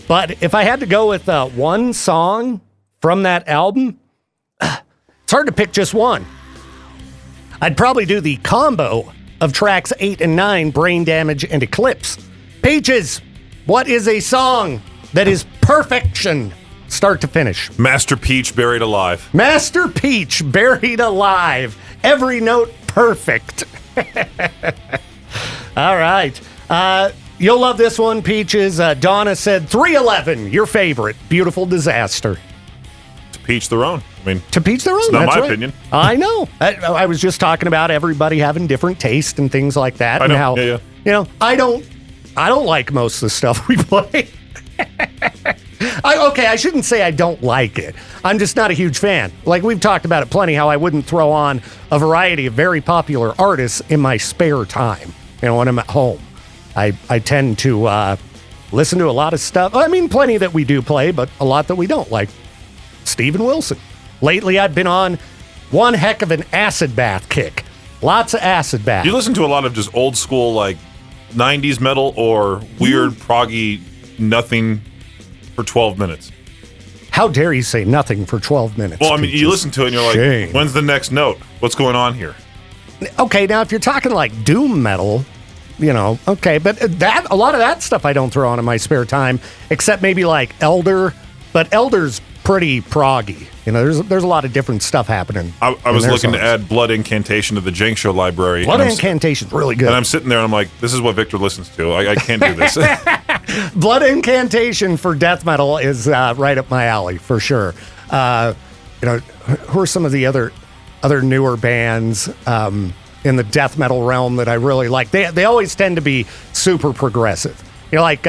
But if I had to go with one song from that album, it's hard to pick just one. I'd probably do the combo of tracks 8 and 9, Brain Damage and Eclipse. Peaches, what is a song that is perfection, start to finish? Master Peach Buried Alive. Master Peach Buried Alive. Every note perfect. All right. You'll love this one, Peaches. Donna said 311, your favorite. Beautiful Disaster. To peach their own. I mean, To peach their own. it's not that's my right. opinion. I know. I was just talking about everybody having different taste and things like that. I and know. how, Yeah. you know, I don't like most of the stuff we play. I shouldn't say I don't like it. I'm just not a huge fan. Like, we've talked about it plenty, how I wouldn't throw on a variety of very popular artists in my spare time, you know, when I'm at home. I tend to listen to a lot of stuff. I mean, plenty that we do play, but a lot that we don't, like Steven Wilson. Lately, I've been on one heck of an acid bath kick. Lots of acid bath. You listen to a lot of just old school, like, 90s metal or weird, proggy, nothing for 12 minutes. How dare you say nothing for 12 minutes? Well, I mean, Peaches? you listen to it and you're like, Shame. when's the next note? What's going on here? Okay, now if you're talking like doom metal, you know, okay, but that a lot of that stuff I don't throw on in my spare time, except maybe like Elder, but Elder's pretty proggy. You know, there's a lot of different stuff happening. I was in their looking to songs. add Blood Incantation to the Jank Show library. Blood and I'm Incantation's really good. And I'm sitting there and I'm like, this is what Victor listens to. I can't do this. Blood Incantation for death metal is right up my alley for sure. You know, who are some of the other newer bands in the death metal realm that I really like? They always tend to be super progressive. You know, like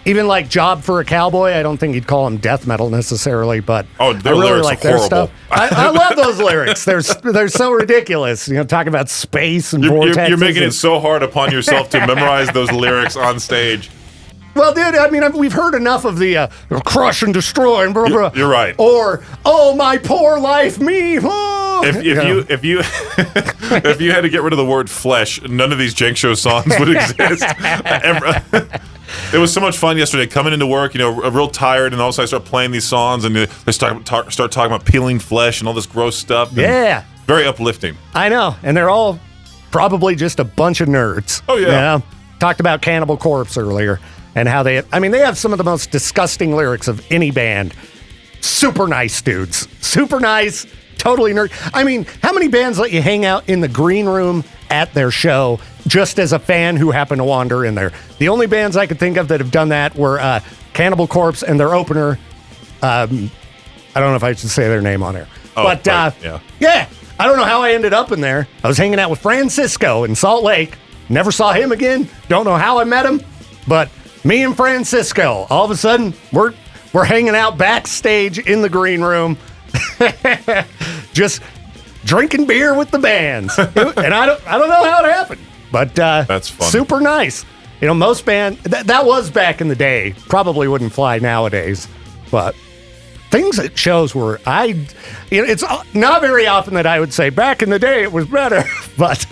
even like Job for a Cowboy. I don't think you'd call them death metal necessarily, but Oh, their I really lyrics like are their horrible. stuff. I love those lyrics. They're so ridiculous. You know, talking about space and vortexes. You're making it and- so hard upon yourself to memorize those lyrics on stage. Well, dude, I mean, we've heard enough of the crush and destroy and blah, blah. You're right. Or, oh, my poor life, me. Oh. If you if you had to get rid of the word flesh, none of these Jank Show songs would exist. It was so much fun yesterday coming into work, you know, real tired, and all of a sudden I start playing these songs, and they start talking about peeling flesh and all this gross stuff. And Yeah. very uplifting. I know. And they're all probably just a bunch of nerds. Oh, yeah. You know? Talked about Cannibal Corpse earlier and how they have some of the most disgusting lyrics of any band. Super nice dudes. Super nice. Totally nerd. I mean, how many bands let you hang out in the green room at their show just as a fan who happened to wander in there? The only bands I could think of that have done that were Cannibal Corpse and their opener. I don't know if I should say their name on there. Oh, but right, yeah, I don't know how I ended up in there. I was hanging out with Francisco in Salt Lake. Never saw him again. Don't know how I met him, but me and Francisco, all of a sudden, we're hanging out backstage in the green room, just drinking beer with the bands. And I don't know how it happened, but That's fun. Super nice. You know, most bands that was back in the day. Probably wouldn't fly nowadays, but things at shows were it's not very often that I would say back in the day it was better, but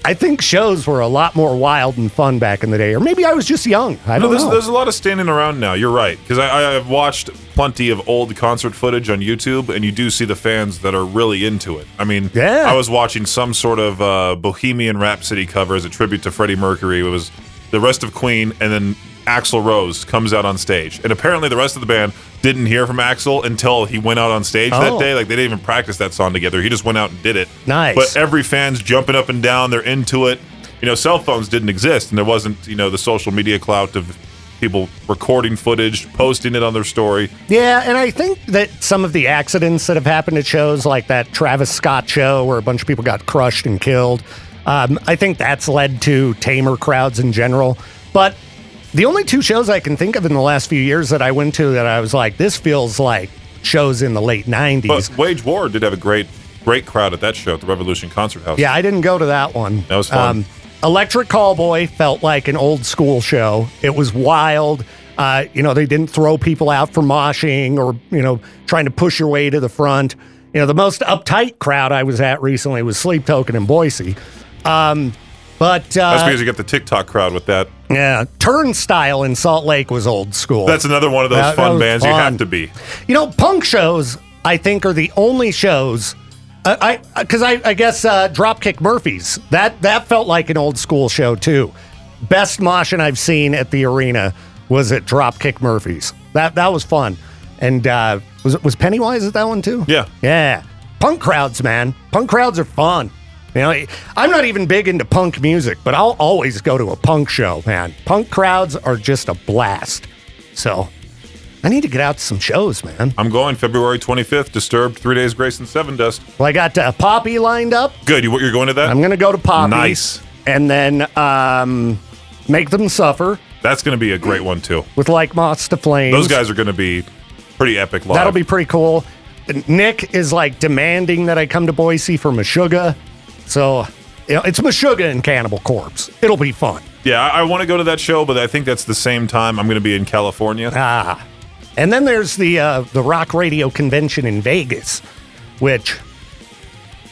I think shows were a lot more wild and fun back in the day, or maybe I was just young. I don't know. There's a lot of standing around now. You're right, because I've watched plenty of old concert footage on YouTube, and you do see the fans that are really into it. I mean, Yeah. I was watching some sort of Bohemian Rhapsody cover as a tribute to Freddie Mercury. It was the rest of Queen, and then Axl Rose comes out on stage, and apparently the rest of the band didn't hear from Axl until he went out on stage that day. Like, they didn't even practice that song together. He just went out and did it. Nice. But every fan's jumping up and down. They're into it. You know, cell phones didn't exist, and there wasn't, you know, the social media clout of people recording footage, posting it on their story. Yeah, and I think that some of the accidents that have happened at shows, like that Travis Scott show where a bunch of people got crushed and killed, I think that's led to tamer crowds in general. But the only two shows I can think of in the last few years that I went to that I was like, this feels like shows in the late 90s. But Wage War did have a great crowd at that show at the Revolution Concert House. Yeah, I didn't go to that one. That was fun. Electric Callboy felt like an old school show. It was wild. You know, they didn't throw people out for moshing or, you know, trying to push your way to the front. You know, the most uptight crowd I was at recently was Sleep Token in Boise. But That's because you got the TikTok crowd with that. yeah, Turnstile in Salt Lake was old school. That's another one of those That fun was bands you fun. have to be. You know, punk shows, I think, are the only shows Because I guess Dropkick Murphys, that felt like an old school show too. Best moshing I've seen at the arena was at Dropkick Murphys. That was fun. And was Pennywise at that one too? Yeah. Yeah. Punk crowds, man. Punk crowds are fun. You know, I'm not even big into punk music, but I'll always go to a punk show, man. Punk crowds are just a blast. So I need to get out to some shows, man. I'm going February 25th, Disturbed, 3 Days Grace, and Seven Dust. Well, I got Poppy lined up. Good. You're going to that? I'm going to go to Poppy. Nice. And then Make Them Suffer. That's going to be a great one, too. With Like Moths to Flames. Those guys are going to be pretty epic live. That'll be pretty cool. Nick is like demanding that I come to Boise for Meshuggah. So, you know, it's Meshuggah and Cannibal Corpse. It'll be fun. Yeah, I want to go to that show, but I think that's the same time I'm going to be in California. And then there's the Rock Radio Convention in Vegas, which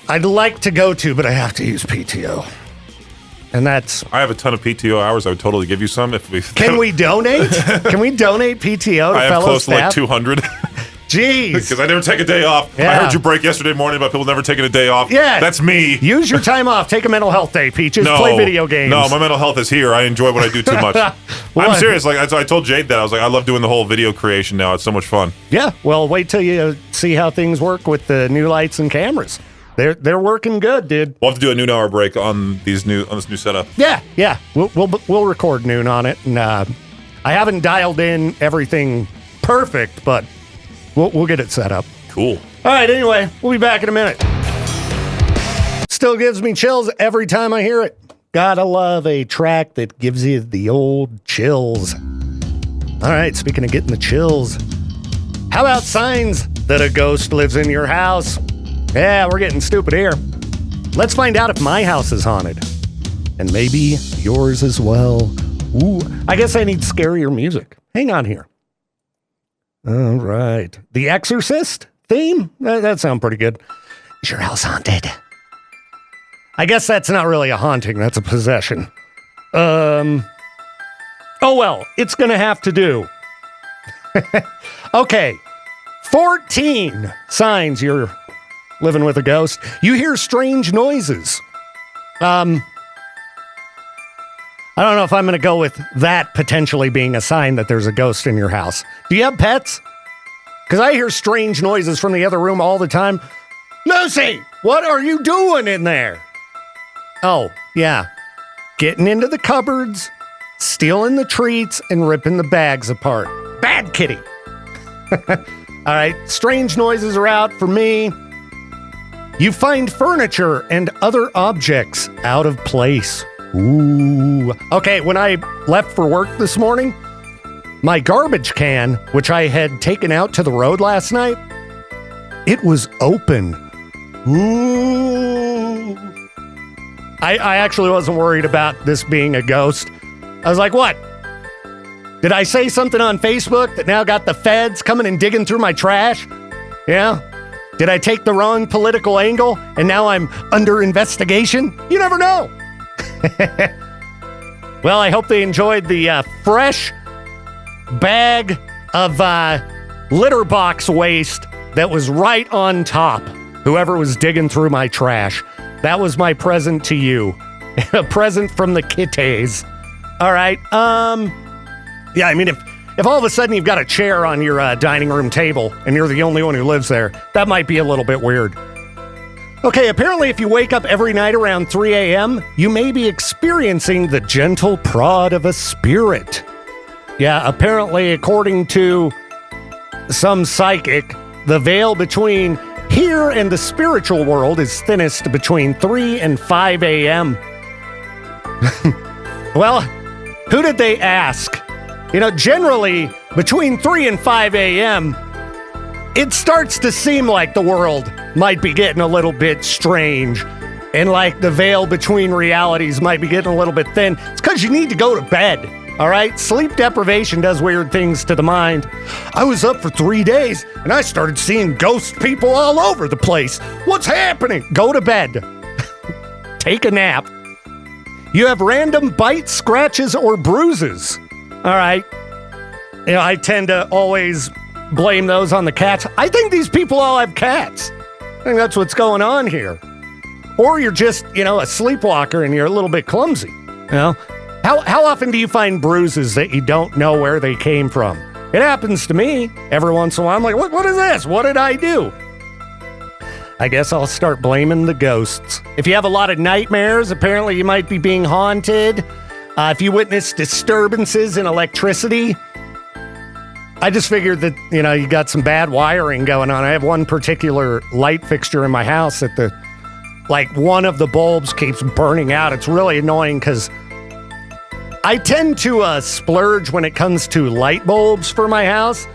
I'd like to go to, but I have to use PTO. And that's... I have a ton of PTO hours. I would totally give you some. Can we donate? Can we donate PTO to I have fellow close staff? to like 200. Jeez. Because I never take a day off. Yeah. I heard you break yesterday morning about people never taking a day off. Yeah. That's me. Use your time off. Take a mental health day, Peaches. Play video games. No, my mental health is here. I enjoy what I do too much. I'm serious. Like I told Jade that. I was like, I love doing the whole video creation now. It's so much fun. Yeah. Well, wait till you see how things work with the new lights and cameras. They're working good, dude. We'll have to do a noon hour break on this new setup. Yeah. We'll record noon on it, and I haven't dialed in everything perfect, but we'll get it set up. Cool. All right. Anyway, we'll be back in a minute. Still gives me chills every time I hear it. Gotta love a track that gives you the old chills. All right. Speaking of getting the chills, how about signs that a ghost lives in your house? Yeah, we're getting stupid here. Let's find out if my house is haunted. And maybe yours as well. Ooh, I guess I need scarier music. Hang on here. All right. The Exorcist theme? That sounds pretty good. Is your house haunted? I guess that's not really a haunting. That's a possession. Oh, well, it's going to have to do. Okay. 14 signs you're living with a ghost. You hear strange noises. I don't know if I'm going to go with that potentially being a sign that there's a ghost in your house. Do you have pets? Because I hear strange noises from the other room all the time. Lucy, what are you doing in there? Oh, yeah. Getting into the cupboards, stealing the treats, and ripping the bags apart. Bad kitty. All right, strange noises are out for me. You find furniture and other objects out of place. Ooh. Okay, when I left for work this morning, my garbage can, which I had taken out to the road last night, it was open. Ooh. I actually wasn't worried about this being a ghost. I was like, what? Did I say something on Facebook that now got the feds coming and digging through my trash? Yeah? Did I take the wrong political angle and now I'm under investigation? You never know. Well, I hope they enjoyed the fresh bag of litter box waste that was right on top. Whoever was digging through my trash. That was my present to you. A present from the kitties. All right. Yeah, I mean, if all of a sudden you've got a chair on your dining room table and you're the only one who lives there, that might be a little bit weird. Okay, apparently if you wake up every night around 3 a.m., you may be experiencing the gentle prod of a spirit. Yeah, apparently according to some psychic, the veil between here and the spiritual world is thinnest between 3 and 5 a.m. Well, who did they ask? You know, generally, between 3 and 5 a.m., it starts to seem like the world might be getting a little bit strange. And like the veil between realities might be getting a little bit thin. It's because you need to go to bed, all right? Sleep deprivation does weird things to the mind. I was up for 3 days, and I started seeing ghost people all over the place. What's happening? Go to bed. Take a nap. You have random bites, scratches, or bruises. All right. You know, I tend to always blame those on the cats. I think these people all have cats. I think that's what's going on here. Or you're just, a sleepwalker and you're a little bit clumsy. How often do you find bruises that you don't know where they came from? It happens to me every once in a while. I'm like, what is this? What did I do? I guess I'll start blaming the ghosts. If you have a lot of nightmares, apparently you might be being haunted. If you witness disturbances in electricity, I just figured that, you got some bad wiring going on. I have one particular light fixture in my house that one of the bulbs keeps burning out. It's really annoying because I tend to splurge when it comes to light bulbs for my house.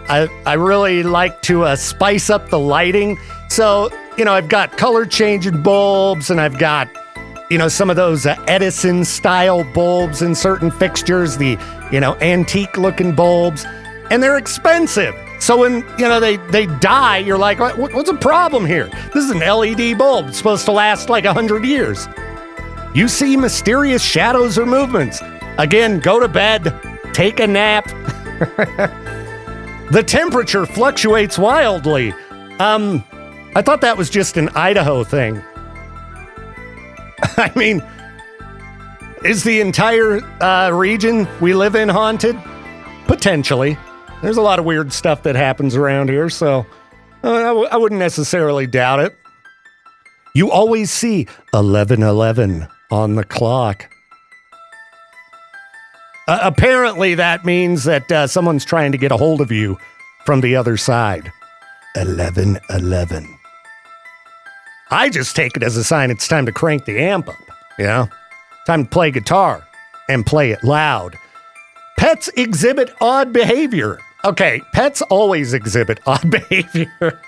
I really like to spice up the lighting. So, I've got color changing bulbs and I've got, some of those Edison style bulbs in certain fixtures, the, antique looking bulbs, and they're expensive. So when, they die, you're like, what's the problem here? This is an LED bulb. It's supposed to last like 100 years. You see mysterious shadows or movements. Again, go to bed, take a nap. The temperature fluctuates wildly. I thought that was just an Idaho thing. I mean, is the entire region we live in haunted? Potentially. There's a lot of weird stuff that happens around here, so I wouldn't necessarily doubt it. You always see 11:11 on the clock. Apparently that means that someone's trying to get a hold of you from the other side. 11:11. I just take it as a sign it's time to crank the amp up, Time to play guitar and play it loud. Pets exhibit odd behavior. Okay, pets always exhibit odd behavior.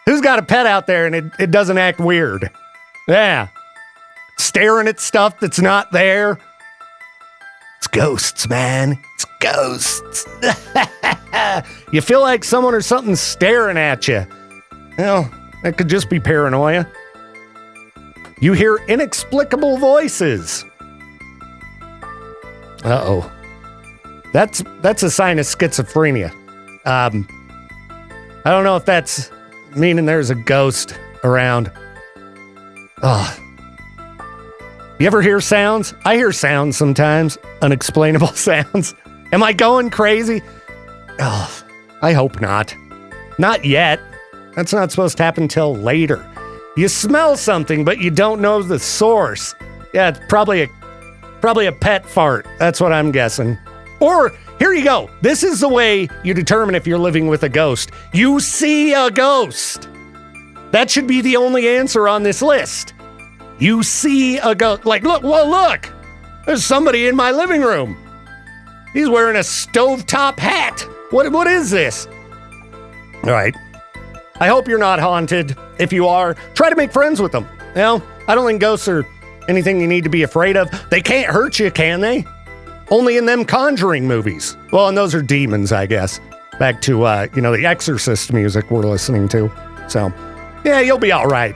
Who's got a pet out there and it doesn't act weird? Yeah. Staring at stuff that's not there. It's ghosts, man. It's ghosts. You feel like someone or something's staring at you. That could just be paranoia. You hear inexplicable voices. Uh-oh. That's a sign of schizophrenia. I don't know if that's meaning there's a ghost around. Ugh. You ever hear sounds? I hear sounds sometimes. Unexplainable sounds. Am I going crazy? Oh, I hope not. Not yet. That's not supposed to happen till later. You smell something, but you don't know the source. Yeah, it's probably a pet fart. That's what I'm guessing. Or, here you go. This is the way you determine if you're living with a ghost. You see a ghost. That should be the only answer on this list. You see a ghost. Like, look. There's somebody in my living room. He's wearing a stovetop hat. What is this? All right. I hope you're not haunted. If you are, try to make friends with them. I don't think ghosts are anything you need to be afraid of. They can't hurt you, can they? Only in them Conjuring movies. Well, and those are demons, I guess. Back to, the Exorcist music we're listening to. So, yeah, you'll be all right.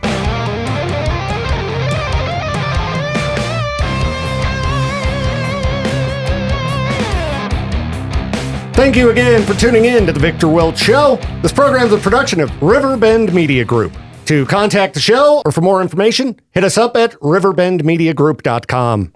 Thank you again for tuning in to The Victor Welch Show. This program is a production of Riverbend Media Group. To contact the show or for more information, hit us up at riverbendmediagroup.com.